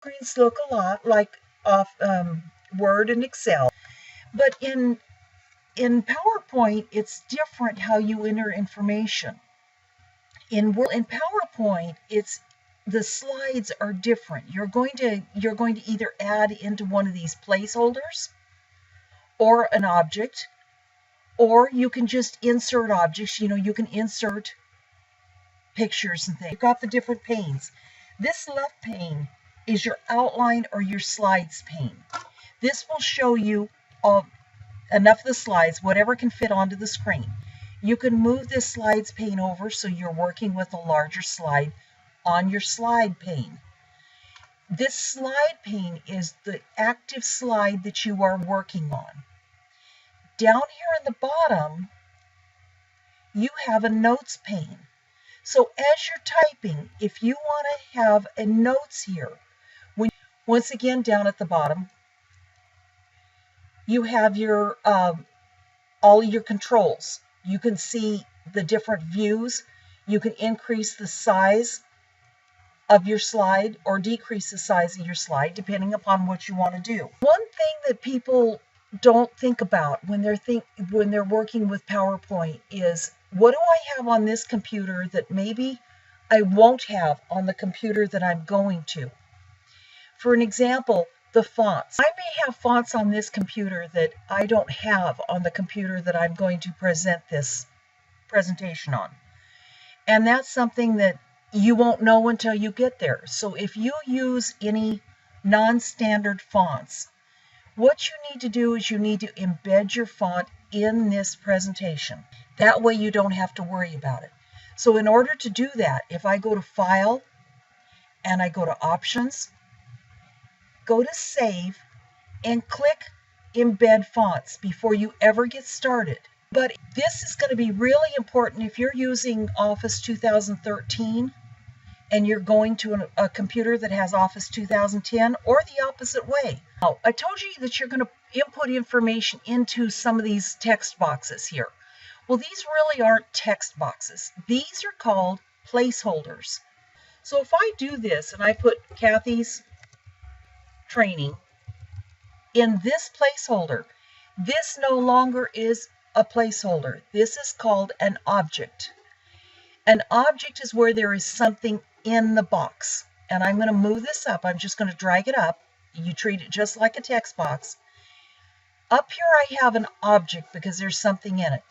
Screens look a lot like off Word and Excel, but in PowerPoint, it's different how you enter information. In PowerPoint, the slides are different. You're going to either add into one of these placeholders or an object, or you can just insert objects. You can insert pictures and things. You've got the different panes. This left pane is your outline or your slides pane. This will show you enough of the slides, whatever can fit onto the screen. You can move this slides pane over so you're working with a larger slide on your slide pane. This slide pane is the active slide that you are working on. Down here in the bottom, you have a notes pane. So as you're typing, if you want to have a notes here, once again down at the bottom, you have your all your controls. You can see the different views. You can increase the size of your slide or decrease the size of your slide depending upon what you want to do. One thing that people don't think about when they're working with PowerPoint is, what do I have on this computer that maybe I won't have on the computer that I'm going to? For an example, the fonts. I may have fonts on this computer that I don't have on the computer that I'm going to present this presentation on. And that's something that you won't know until you get there. So if you use any non-standard fonts, what you need to do is you need to embed your font in this presentation. That way you don't have to worry about it. So in order to do that, if I go to File and I go to Options, go to Save and click Embed Fonts before you ever get started. But this is going to be really important if you're using Office 2013 and you're going to a computer that has Office 2010, or the opposite way. Now, I told you that you're going to input information into some of these text boxes here. Well, these really aren't text boxes. These are called placeholders. So if I do this and I put Kathy's training in this placeholder, this no longer is a placeholder. This is called an object. An object is where there is something in the box. And I'm going to move this up. I'm just going to drag it up. You treat it just like a text box. Up here I have an object because there's something in it.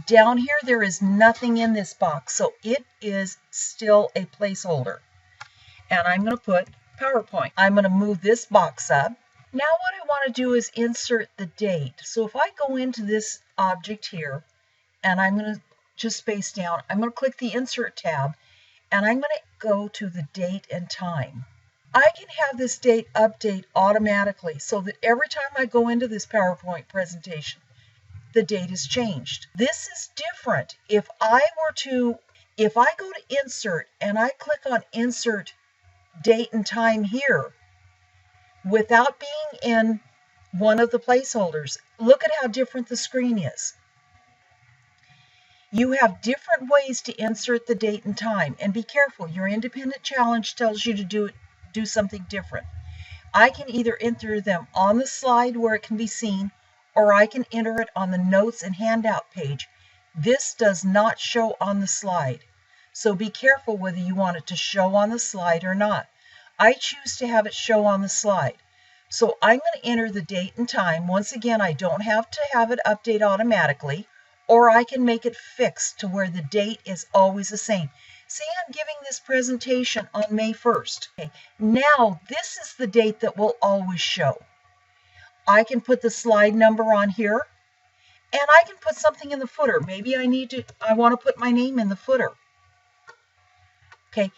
Down here there is nothing in this box, so it is still a placeholder. And I'm going to put PowerPoint. I'm going to move this box up. Now what I want to do is insert the date. So if I go into this object here, and I'm going to just space down, I'm going to click the Insert tab, and I'm going to go to the date and time. I can have this date update automatically so that every time I go into this PowerPoint presentation, the date is changed. This is different. If I go to Insert and I click on Insert Date and Time here, without being in one of the placeholders, look at how different the screen is. You have different ways to insert the date and time, and be careful. Your independent challenge tells you to do something different. I can either enter them on the slide where it can be seen, or I can enter it on the notes and handout page. This does not show on the slide, so be careful whether you want it to show on the slide or not. I choose to have it show on the slide. So I'm going to enter the date and time. Once again, I don't have to have it update automatically, or I can make it fixed to where the date is always the same. Say I'm giving this presentation on May 1st. Okay, now this is the date that will always show. I can put the slide number on here, and I can put something in the footer. Maybe I want to put my name in the footer. Okay,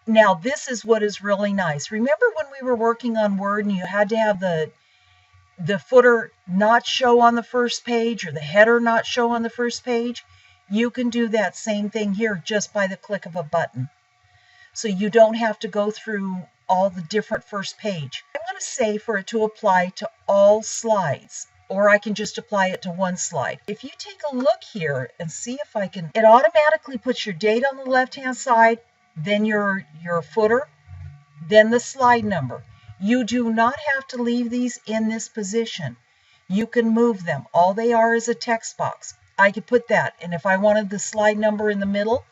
now this is what is really nice. Remember when we were working on Word and you had to have the footer not show on the first page or the header not show on the first page? You can do that same thing here just by the click of a button. So you don't have to go through all the different first page. I'm going to say for it to apply to all slides, or I can just apply it to one slide. If you take a look here and see if I can, it automatically puts your date on the left-hand side, then your footer, then the slide number. You do not have to leave these in this position. You can move them. All they are is a text box. I could put that, and if I wanted the slide number in the middle,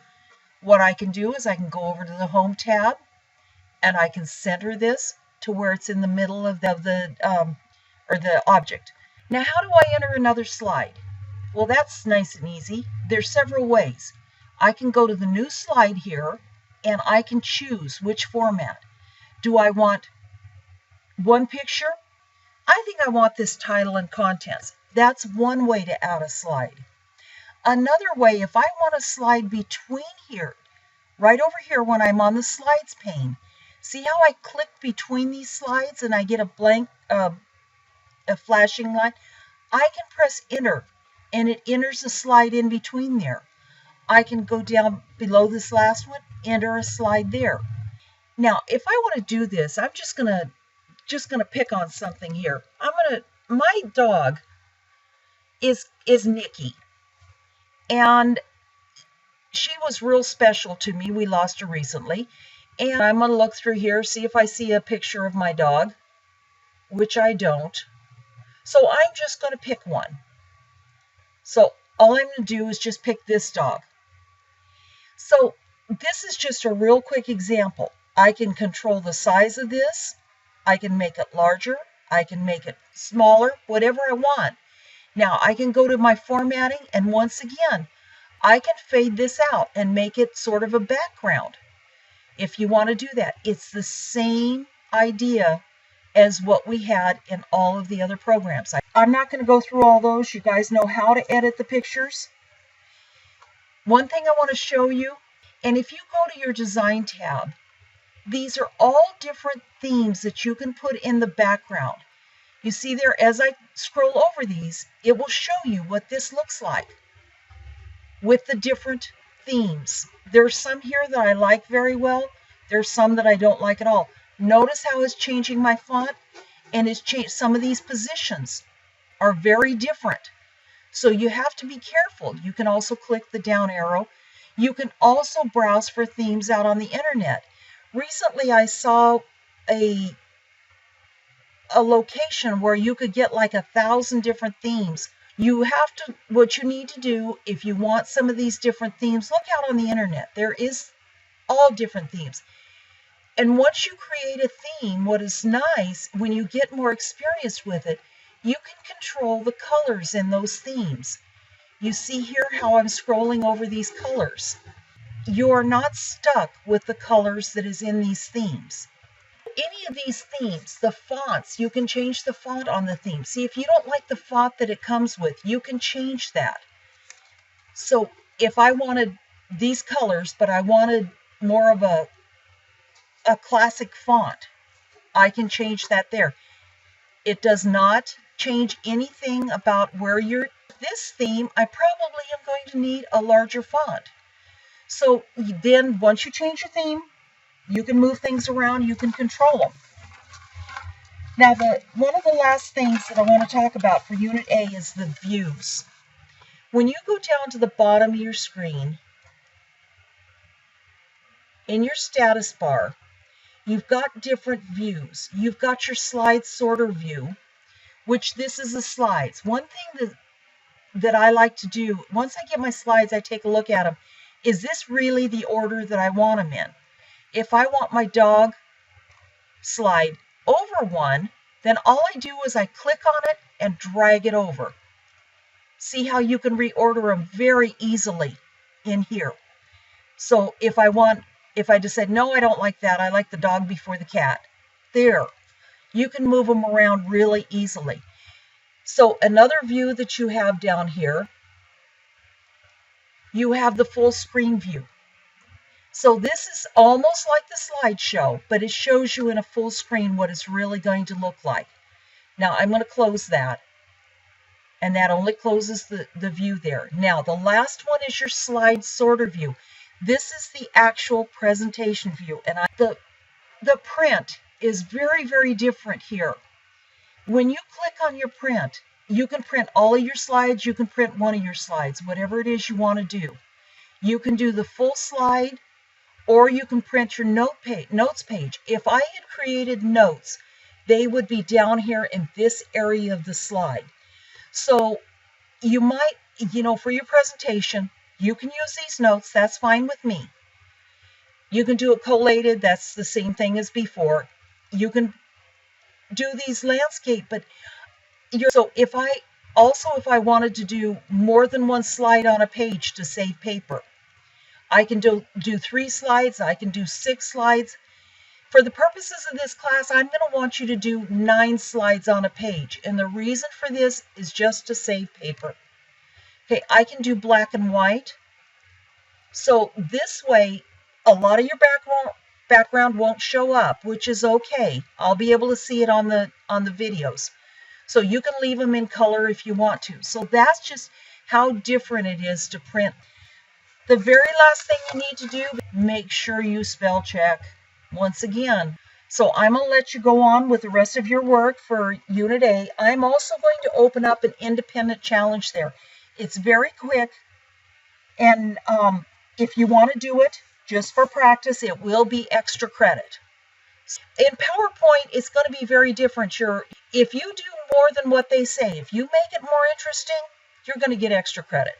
what I can do is I can go over to the Home tab, and I can center this to where it's in the middle of the object. Now, how do I enter another slide? Well, that's nice and easy. There's several ways. I can go to the new slide here, and I can choose which format. Do I want one picture? I think I want this title and contents. That's one way to add a slide. Another way, if I want a slide between here, right over here when I'm on the slides pane, see how I click between these slides and I get a blank, a flashing line? I can press enter and it enters a slide in between there. I can go down below this last one, enter a slide there. Now, if I want to do this, I'm just gonna pick on something here. My dog is Nikki, and she was real special to me. We lost her recently, and I'm gonna look through here, see if I see a picture of my dog, which I don't. So I'm just gonna pick one. So all I'm gonna do is just pick this dog. So this is just a real quick example. I can control the size of this. I can make it larger. I can make it smaller, whatever I want. Now I can go to my formatting, and once again, I can fade this out and make it sort of a background. If you want to do that, it's the same idea as what we had in all of the other programs. I'm not going to go through all those. You guys know how to edit the pictures. One thing I want to show you, and if you go to your Design tab, these are all different themes that you can put in the background. You see there, as I scroll over these, it will show you what this looks like with the different themes. There's some here that I like very well. There's some that I don't like at all. Notice how it's changing my font, and it's changed. Some of these positions are very different. So you have to be careful. You can also click the down arrow. You can also browse for themes out on the internet. Recently, I saw a location where you could get like 1,000 different themes. What you need to do, if you want some of these different themes, look out on the internet. There is all different themes. And once you create a theme, what is nice, when you get more experience with it, you can control the colors in those themes. You see here how I'm scrolling over these colors. You are not stuck with the colors that is in these themes. Any of these themes, the fonts, you can change the font on the theme. See, if you don't like the font that it comes with, you can change that. So if I wanted these colors, but I wanted more of a classic font, I can change that there. It does not change anything about where you're. This theme, I probably am going to need a larger font. So then once you change your theme, you can move things around, you can control them. Now, one of the last things that I want to talk about for Unit A is the views. When you go down to the bottom of your screen, in your status bar, you've got different views. You've got your slide sorter view, which this is the slides. One thing that I like to do, once I get my slides, I take a look at them. Is this really the order that I want them in? If I want my dog slide over one, then all I do is I click on it and drag it over. See how you can reorder them very easily in here. So if I just said, no, I don't like that, I like the dog before the cat, there. You can move them around really easily. So another view that you have down here, you have the full screen view. So this is almost like the slideshow, but it shows you in a full screen what it's really going to look like. Now I'm going to close that, and that only closes the view there. Now the last one is your slide sorter view. This is the actual presentation view, and the print is very, very different here. When you click on your print, you can print all of your slides, you can print one of your slides, whatever it is you want to do. You can do the full slide, or you can print your notes page. If I had created notes they would be down here in this area of the slide. So you might, for your presentation, you can use these notes. That's fine with me. You can do it collated. That's the same thing as before. You can do these landscape, but so if I wanted to do more than one slide on a page to save paper, I can do 3 slides. I can do 6 slides. For the purposes of this class, I'm going to want you to do 9 slides on a page. And the reason for this is just to save paper. Okay, I can do black and white. So this way, a lot of your background won't show up, which is okay. I'll be able to see it on the videos. So you can leave them in color if you want to. So that's just how different it is to print. The very last thing you need to do, make sure you spell check once again. So I'm going to let you go on with the rest of your work for Unit A. I'm also going to open up an independent challenge there. It's very quick, and if you want to do it just for practice, it will be extra credit. In PowerPoint, it's going to be very different. If you do more than what they say, if you make it more interesting, you're going to get extra credit.